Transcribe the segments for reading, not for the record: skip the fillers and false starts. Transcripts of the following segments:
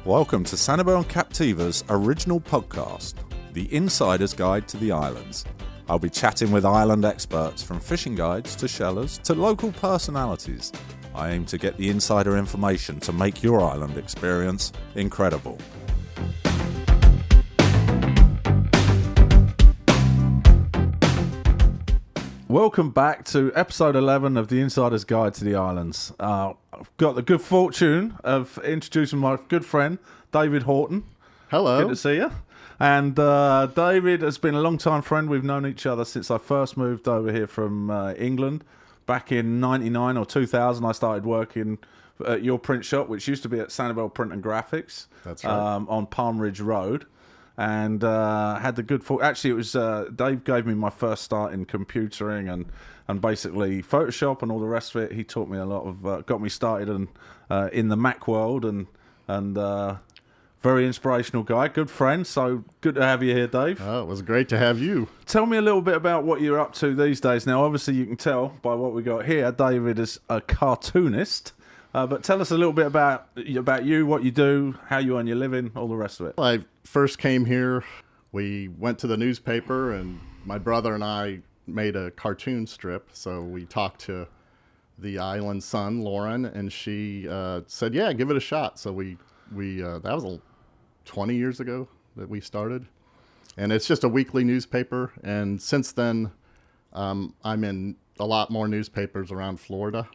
Welcome to Sanibel and Captiva's original podcast, The Insider's Guide to the Islands. I'll be chatting with island experts from fishing guides to shellers to local personalities. I aim to get the insider information to make your island experience incredible. Welcome back to episode 11 of The Insider's Guide to the Islands. I've got the good fortune of introducing my good friend, David Horton. Hello. Good to see you. And David has been a long-time friend. We've known each other since I first moved over here from England. Back in 99 or 2000, I started working at your print shop, which used to be at Sanibel Print and Graphics. That's right. On Palm Ridge Road. And had the good fortune. Actually, it was Dave gave me my first start in computering and basically Photoshop and all the rest of it. He taught me a lot of, got me started in the Mac world and very inspirational guy, good friend. So good to have you here, Dave. Oh, it was great to have you. Tell me a little bit about what you're up to these days. Now, obviously, you can tell by what we got here, David is a cartoonist. But tell us a little bit about you, what you do, how you earn your living, all the rest of it. When I first came here, we went to the newspaper, and my brother and I made a cartoon strip. So we talked to the Island Sun, Lauren, and she said, "Yeah, give it a shot." So we that was 20 years ago that we started, and it's just a weekly newspaper. And since then, I'm in a lot more newspapers around Florida.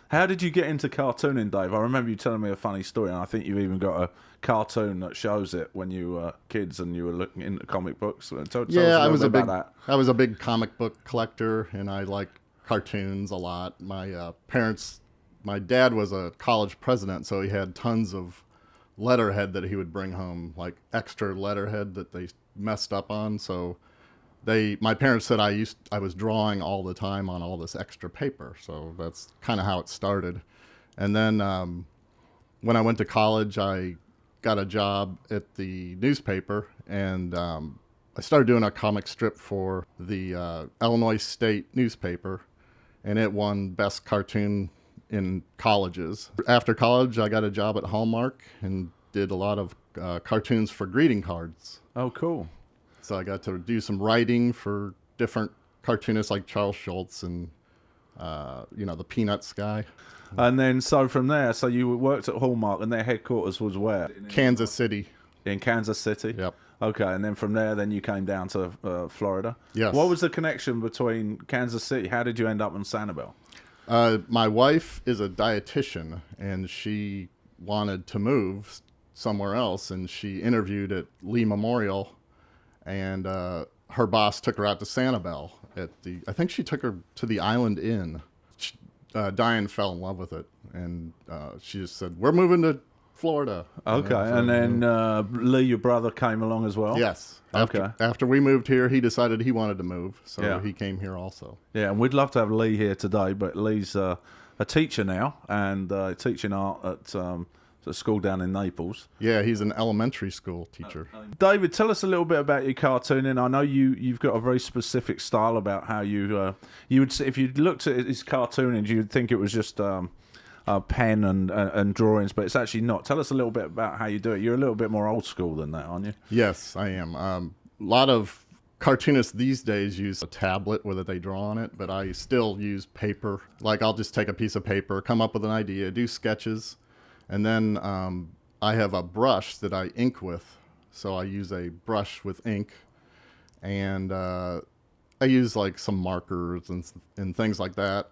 How did you get into cartooning, Dave? I remember you telling me a funny story, and I think you've even got a cartoon that shows it when you were kids and you were looking into comic books. Tell Yeah, us I was a big comic book collector, and I like cartoons a lot. My my dad was a college president, so he had tons of letterhead that he would bring home, like extra letterhead that they messed up on. So my parents said I was drawing all the time on all this extra paper. So that's kind of how it started. And then when I went to college, I got a job at the newspaper, and I started doing a comic strip for the Illinois State newspaper, and it won Best Cartoon in colleges. After college, I got a job at Hallmark and did a lot of cartoons for greeting cards. Oh, cool. So I got to do some writing for different cartoonists like Charles Schultz and, the Peanuts guy. And then, so from there, so you worked at Hallmark, and their headquarters was where? Kansas City. In Kansas City? Yep. Okay, and then from there, then you came down to Florida? Yes. What was the connection between Kansas City? How did you end up in Sanibel? My wife is a dietitian, and she wanted to move somewhere else, and she interviewed at Lee Memorial, and her boss took her out to Sanibel I think she took her to the Island Inn. Diane fell in love with it, and she just said, "We're moving to Florida." Okay, and then Lee, your brother, came along as well? Yes. After we moved here, he decided he wanted to move, so he came here also. Yeah, and we'd love to have Lee here today, but Lee's a teacher now, and teaching art at a school down in Naples. Yeah, he's an elementary school teacher. David, tell us a little bit about your cartooning. I know you've got a very specific style about how you would, if you looked at his cartooning, you'd think it was just a pen and drawings, but it's actually not. Tell us a little bit about how you do it. You're a little bit more old school than that, aren't you? Yes, I am. A lot of cartoonists these days use a tablet where they draw on it, but I still use paper. Like, I'll just take a piece of paper, come up with an idea, do sketches. And then I have a brush that I ink with. So I use a brush with ink, and I use like some markers and things like that.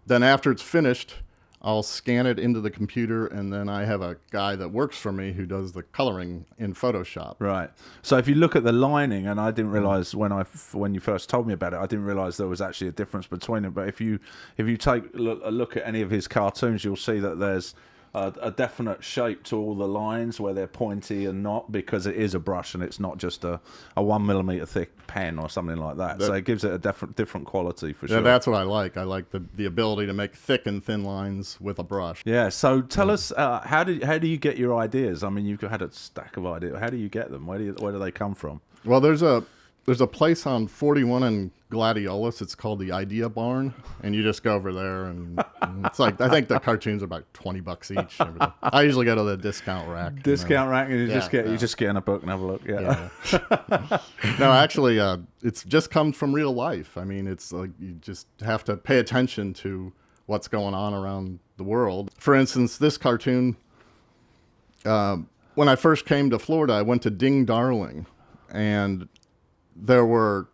Then after it's finished, I'll scan it into the computer, and then I have a guy that works for me who does the coloring in Photoshop. Right. So if you look at the lining, and I didn't realize when you first told me about it, I didn't realize there was actually a difference between it. But if you take a look at any of his cartoons, you'll see that there's a definite shape to all the lines where they're pointy and not, because it is a brush and it's not just a 1 millimeter thick pen or something like that. So it gives it a different quality for sure. Yeah, that's what I like. I like the ability to make thick and thin lines with a brush. Yeah. So tell us, how do you get your ideas? I mean, you've had a stack of ideas. How do you get them? Where do they come from? Well, there's a There's a place on 41 in Gladiolus. It's called the Idea Barn, and you just go over there, and it's like I think the cartoons are about $20 each. I usually go to the discount rack. Discount rack, and you Yeah, just get in a book and have a look. Yeah. No, actually, it's just comes from real life. I mean, it's like you just have to pay attention to what's going on around the world. For instance, this cartoon. When I first came to Florida, I went to Ding Darling, and there were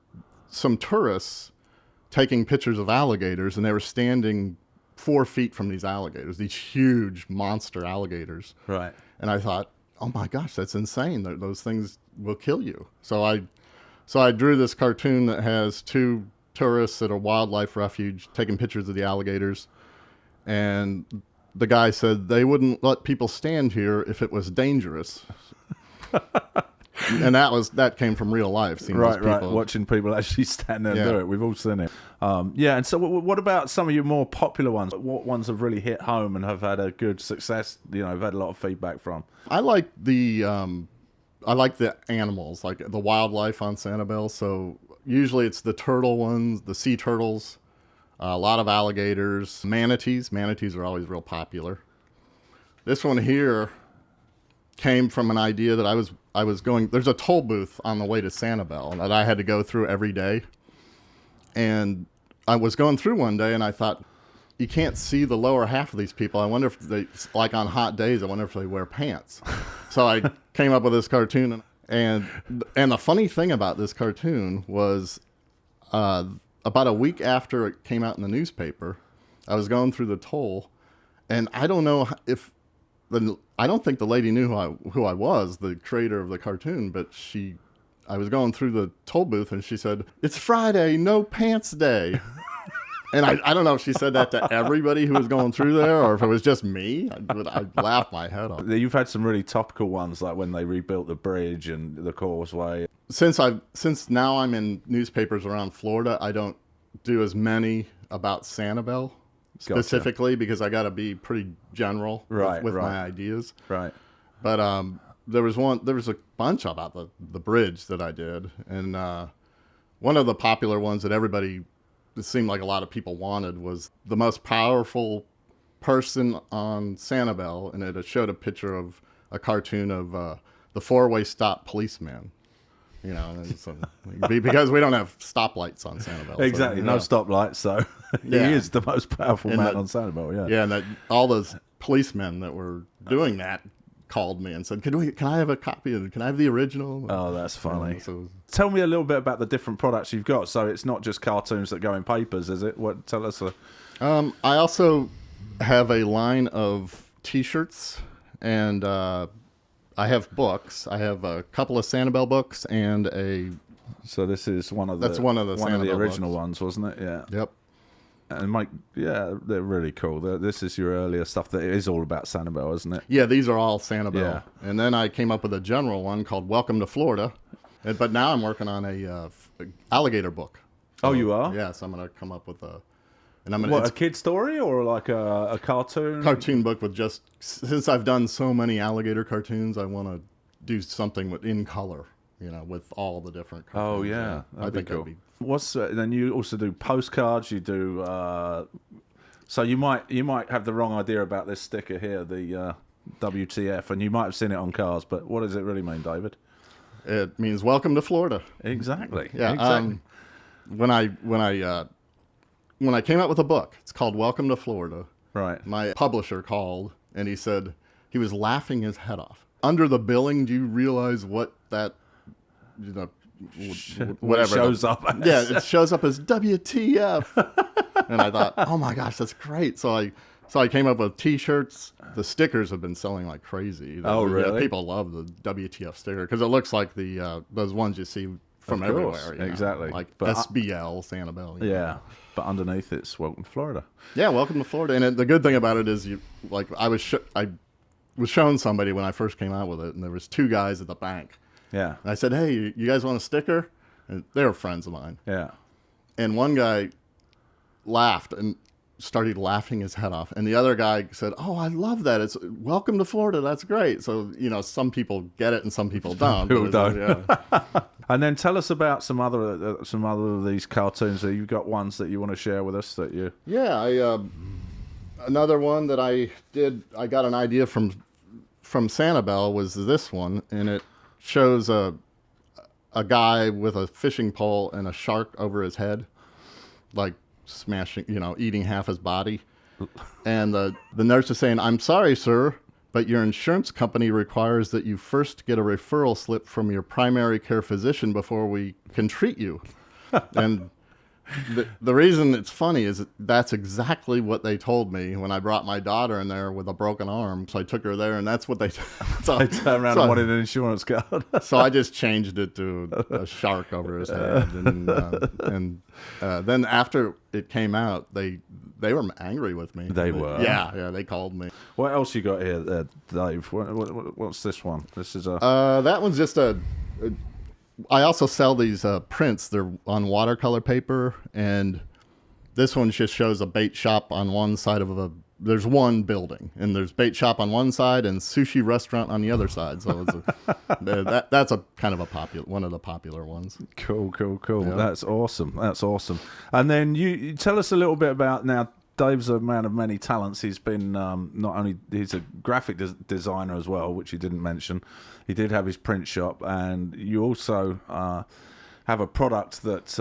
some tourists taking pictures of alligators, and they were standing 4 feet from these alligators, these huge monster alligators. Right. And I thought, oh my gosh, that's insane. Those things will kill you. So I drew this cartoon that has 2 tourists at a wildlife refuge taking pictures of the alligators. And the guy said they wouldn't let people stand here if it was dangerous. And that came from real life. Right. Watching people actually stand there and do it. We've all seen it. And so what about some of your more popular ones? What ones have really hit home and have had a good success, have had a lot of feedback from? I like the animals, like the wildlife on Sanibel. So usually it's the turtle ones, the sea turtles, a lot of alligators, manatees. Manatees are always real popular. This one here came from an idea that I was going. There's a toll booth on the way to Sanibel that I had to go through every day, and I was going through one day, and I thought, you can't see the lower half of these people. I wonder if they, like on hot days, I wonder if they wear pants. So I came up with this cartoon, and the funny thing about this cartoon was, about a week after it came out in the newspaper, I was going through the toll, and I don't know if I don't think the lady knew who I was, the creator of the cartoon, but I was going through the toll booth, and she said, "It's Friday, no pants day." And I don't know if she said that to everybody who was going through there, or if it was just me. I laughed my head off. You've had some really topical ones, like when they rebuilt the bridge and the causeway. Since now I'm in newspapers around Florida, I don't do as many about Sanibel specifically, because I got to be pretty general with my ideas. Right. But there was a bunch about the bridge that I did, and one of the popular ones that it seemed like a lot of people wanted was the most powerful person on Sanibel, and it showed a picture of a cartoon of the 4-way stop policeman. Because we don't have stoplights on Sanibel. Exactly, no stoplights, so he is the most powerful man on Sanibel. Yeah, yeah, and all those policemen that were doing that called me and said, "Can I have a copy of it? Can I have the original?" Oh, that's funny. Tell me a little bit about the different products you've got. So it's not just cartoons that go in papers, is it? Tell us. I also have a line of T-shirts, and I have books. I have a couple of Sanibel books and a. So this is one of the original ones, wasn't it? Yeah. Yep. And Mike, yeah, they're really cool. This is your earlier stuff that is all about Sanibel, isn't it? Yeah, these are all Sanibel. Yeah. And then I came up with a general one called Welcome to Florida. But now I'm working on a alligator book. So, you are? Yeah, so I'm going to come up with a kid story or like a cartoon? Cartoon book since I've done so many alligator cartoons, I want to do something in color, with all the different cartoons. Oh, yeah. I think cool. Then you also do postcards, you do, so you might have the wrong idea about this sticker here, the WTF, and you might have seen it on cars, but what does it really mean, David? It means welcome to Florida. Exactly. Yeah. Exactly. When I came out with a book, it's called Welcome to Florida. Right. My publisher called, and he said he was laughing his head off. Under the billing, do you realize what that, whatever shows up as? Yeah, it shows up as WTF. And I thought, oh my gosh, that's great. So I came up with T-shirts. The stickers have been selling like crazy. Oh, really? People love the WTF sticker because it looks like those ones you see from everywhere. Exactly. Like SBL, Sanibel. Yeah. But underneath it's Welcome to Florida. Yeah, Welcome to Florida. And the good thing about it is I was showing somebody when I first came out with it, and there was 2 guys at the bank. Yeah. And I said, "Hey, you guys want a sticker?" And they were friends of mine. Yeah. And one guy laughed, and started laughing his head off. And the other guy said, "Oh, I love that. It's welcome to Florida. That's great." So, some people get it and some people don't. People don't. Yeah. And then tell us about some other of these cartoons. You've got ones that you want to share with us that you... Yeah, another one that I did, I got an idea from Sanibel was this one, and it shows a guy with a fishing pole and a shark over his head, like smashing, eating half his body. And the nurse is saying, "I'm sorry, sir, but your insurance company requires that you first get a referral slip from your primary care physician before we can treat you." And the reason it's funny is that's exactly what they told me when I brought my daughter in there with a broken arm. So I took her there, and that's what they... So I turned around and wanted an insurance card. So I just changed it to a shark over his head. And then after it came out, they were angry with me. They were? Yeah, they called me. What else you got here, Dave? What's this one? This is a... that one's just I also sell these prints. They're on watercolor paper, and this one just shows a bait shop on one side of there's one building, and there's bait shop on one side and sushi restaurant on the other side. So it's that's a kind of one of the popular ones. Cool. Yeah. That's awesome. And then you tell us a little bit about now. Dave's a man of many talents. He's been he's a graphic designer as well, which he didn't mention. He did have his print shop, and you also have a product that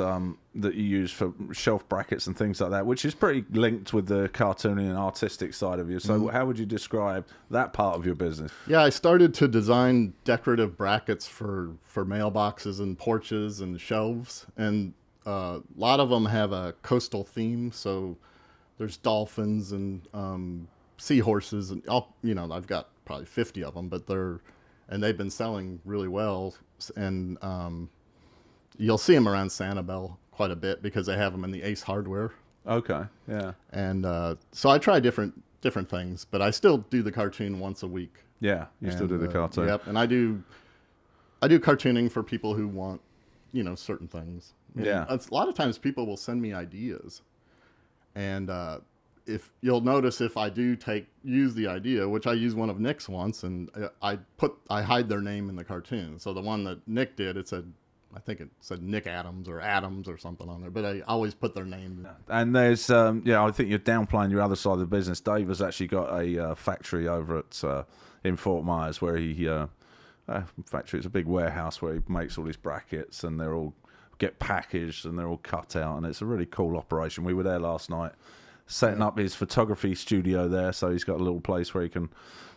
you use for shelf brackets and things like that, which is pretty linked with the cartooning and artistic side of you. So how would you describe that part of your business? Yeah, I started to design decorative brackets for mailboxes and porches and shelves, and a lot of them have a coastal theme, so there's dolphins and seahorses, and I've got probably 50 of them, but they've been selling really well, and you'll see them around Sanibel quite a bit because they have them in the Ace Hardware. Okay, yeah. And so I try different things, but I still do the cartoon once a week. Yeah, you still do the cartoon. Yep, and I do cartooning for people who want certain things. Yeah, a lot of times people will send me ideas. And if you'll notice, if I do use the idea, which I used one of Nick's once, and I hide their name in the cartoon. So the one that Nick did, I think it said Nick Adams or something on there, but I always put their name. And there's I think you're downplaying your other side of the business. Dave has actually got a factory over at in Fort Myers where he factory. It's a big warehouse where he makes all these brackets, and they're all get packaged and they're all cut out, and it's a really cool operation. We were there last night setting up his photography studio there, so he's got a little place where he can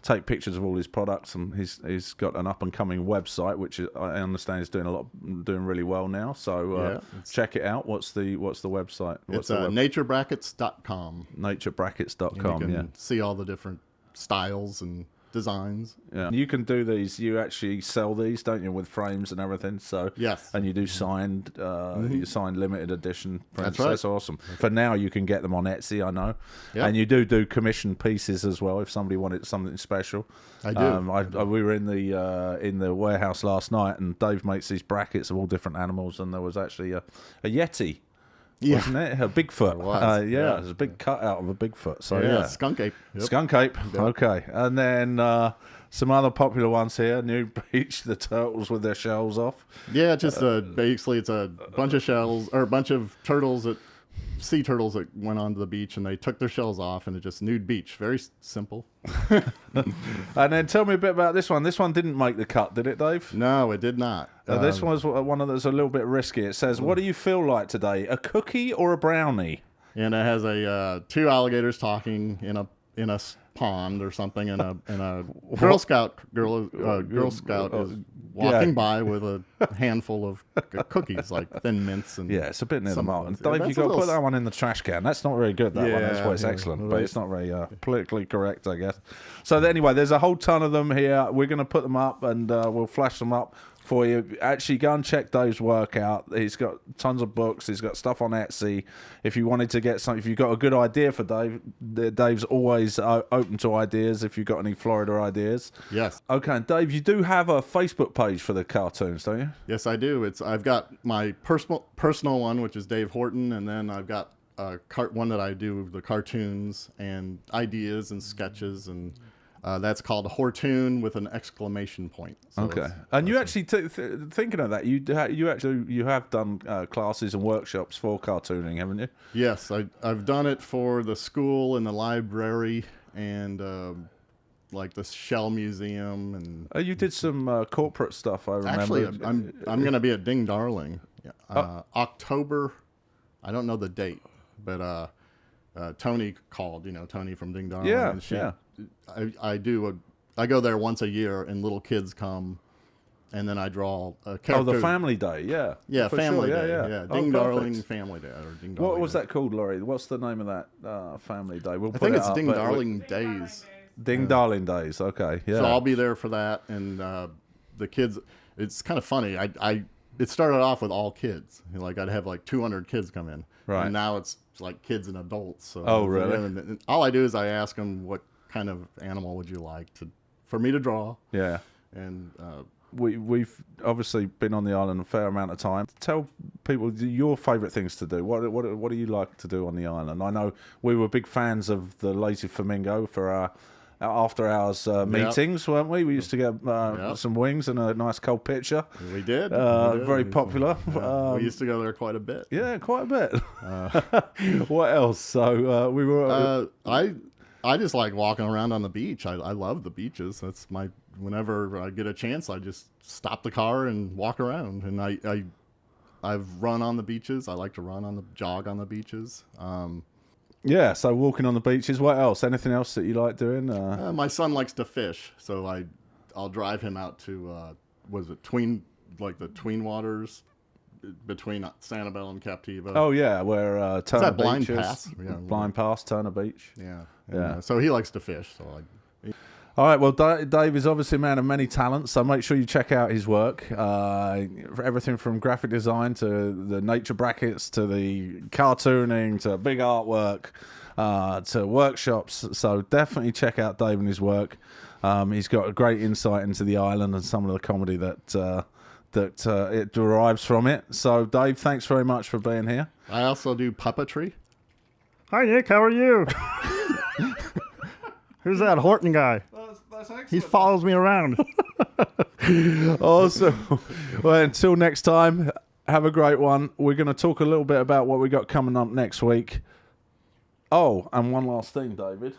take pictures of all his products, and he's got an up and coming website which I understand is doing really well now, so check it out. What's the website? It's naturebrackets.com. naturebrackets.com. You can see all the different styles and designs. Yeah, you can do these. You actually sell these, don't you, with frames and everything? So yes, and you do signed, you signed limited edition prints. That's right. That's awesome. For now, you can get them on Etsy, I know, yep. And you do commission pieces as well if somebody wanted something special. I do. We were in the warehouse last night, and Dave makes these brackets of all different animals, and there was actually a Yeti. Yeah. Wasn't it? A Bigfoot. It was. It was a big cutout of a Bigfoot. So yeah. Skunk ape. Yep. Skunk ape. Yep. Okay. And then some other popular ones here. New Beach, the turtles with their shells off. Yeah, just basically it's a bunch of shells, or a bunch of sea turtles that went onto the beach, and they took their shells off, and it just nude beach. Very simple. And then tell me a bit about this one. This one didn't make the cut, did it, Dave? No, it did not. This was one of those a little bit risky. It says, "What do you feel like today? A cookie or a brownie?" And it has two alligators talking in a pond or something, and a Girl Scout is walking by with a handful of cookies, like Thin Mints, and it's a bit near the mark. And Yeah, Dave, you got to put that one in the trash can. That's not very good. That one. That's why it's excellent, but right. it's not very politically correct, I guess. So anyway, there's a whole ton of them here. We're going to put them up, and we'll flash them up for you. Actually, go and check Dave's work out. He's got tons of books. He's got stuff on Etsy. If you wanted to get something, if you've got a good idea for Dave, Dave's always open to ideas. If you've got any Florida ideas, yes. Okay, and Dave, you do have a Facebook page for the cartoons, don't you? Yes, I do. I've got my personal one, which is Dave Horton, and then I've got one that I do the cartoons and ideas and sketches, and that's called Hortoon with an exclamation point. So okay, and you actually thinking of that, you have done classes and workshops for cartooning, haven't you? Yes, I've done it for the school and the library and like the Shell Museum, and you did some corporate stuff. I remember. Actually, I'm going to be at Ding Darling, October. I don't know the date, but Tony called. Tony from Ding Darling. Yeah, and yeah. I go there once a year, and little kids come, and then I draw a character. Oh, the Family Day, yeah. Yeah, Family sure. Day. Yeah. Ding Darling Family Day or Ding Darling. What was that called, Laurie? What's the name of that Family Day? I think it's Ding Darling Days. Ding Darling Days. Okay, yeah. So I'll be there for that, and the kids. It's kind of funny. It started off with all kids. Like I'd have like 200 kids come in, right? And now it's like kids and adults. So oh, really? And all I do is I ask them what kind of animal would you like for me to draw. Yeah. And we've obviously been on the island a fair amount of time. Tell people your favourite things to do. What do you like to do on the island? I know we were big fans of the Lazy Flamingo for our after hours meetings, weren't we? We used to get some wings and a nice cold pitcher. We did. Very popular. Yeah. We used to go there quite a bit. Yeah, quite a bit. What else? So we were. I just like walking around on the beach. I love the beaches. That's whenever I get a chance, I just stop the car and walk around. And I've run on the beaches. I like to jog on the beaches. Yeah, so walking on the beaches. What else? Anything else that you like doing? My son likes to fish, so I'll drive him out to the Tween Waters between Sanibel and Captiva. Oh yeah, where Turner Beach Blind is. Pass? Yeah, Blind Pass, Turner Beach. Yeah, yeah. So he likes to fish. So all right, well, Dave is obviously a man of many talents, so make sure you check out his work. Everything from graphic design to the nature brackets to the cartooning to big artwork to workshops. So definitely check out Dave and his work. He's got a great insight into the island and some of the comedy that it derives from it. So, Dave, thanks very much for being here. I also do puppetry. Hi, Nick. How are you? Who's that Horton guy? That's excellent. He follows me around. Awesome. Well, until next time, have a great one. We're going to talk a little bit about what we got coming up next week. Oh, and one last thing, David.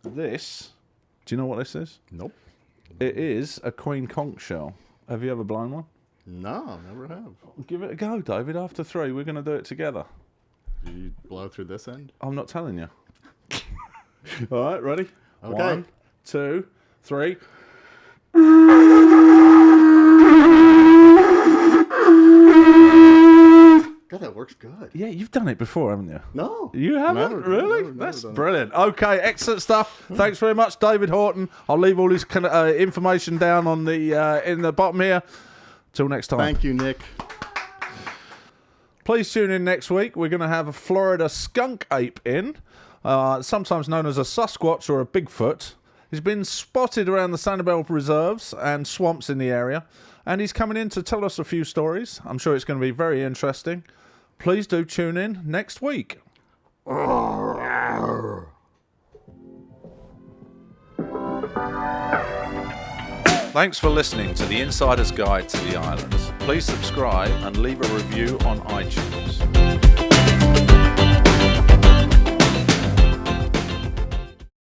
This, do you know what this is? Nope. It is a queen conch shell. Have you ever blown one? No, never have. Give it a go, David. After 3, we're going to do it together. Do you blow through this end? I'm not telling you. All right, ready? Okay. 1, 2, 3. God, that works good. Yeah, you've done it before, haven't you? No. You haven't? Really? Never That's done it. brilliant. Okay, excellent stuff. Thanks very much, David Horton. I'll leave all his information down on the in the bottom here. Till next time. Thank you, Nick. Please tune in next week. We're going to have a Florida skunk ape in, sometimes known as a Sasquatch or a Bigfoot. He's been spotted around the Sanibel reserves and swamps in the area, and he's coming in to tell us a few stories. I'm sure it's going to be very interesting. Please do tune in next week. Thanks for listening to the Insider's Guide to the Islands. Please subscribe and leave a review on iTunes.